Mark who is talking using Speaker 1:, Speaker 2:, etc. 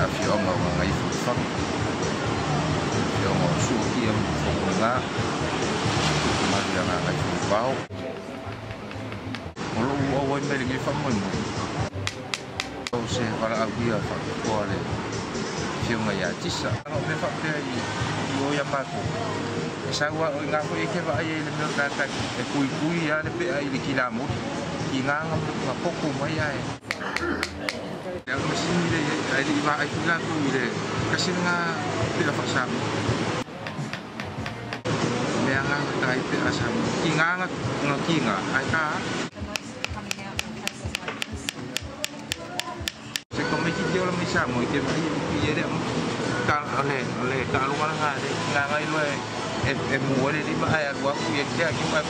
Speaker 1: afionga ngai fufa afionga suki am fonga maria ngai fufao olo o o mele ngi famoi mo o se para avia fa kole fionga ya tisa no me fa pe o ya pato sa wa nga ko ke va ai le mer ka e kui ya le pe ai le kilamo ki nga nga poku mai ai ya mesin ile ai di va ai kila tu ile kasi nga pila fa sa me nga kai pe asam ki nga ai ka se come ki dio la misa mo ke vai ye de ka ole ka lu nga de nga ngai lo e muore di ba ai agua ku ye ki ma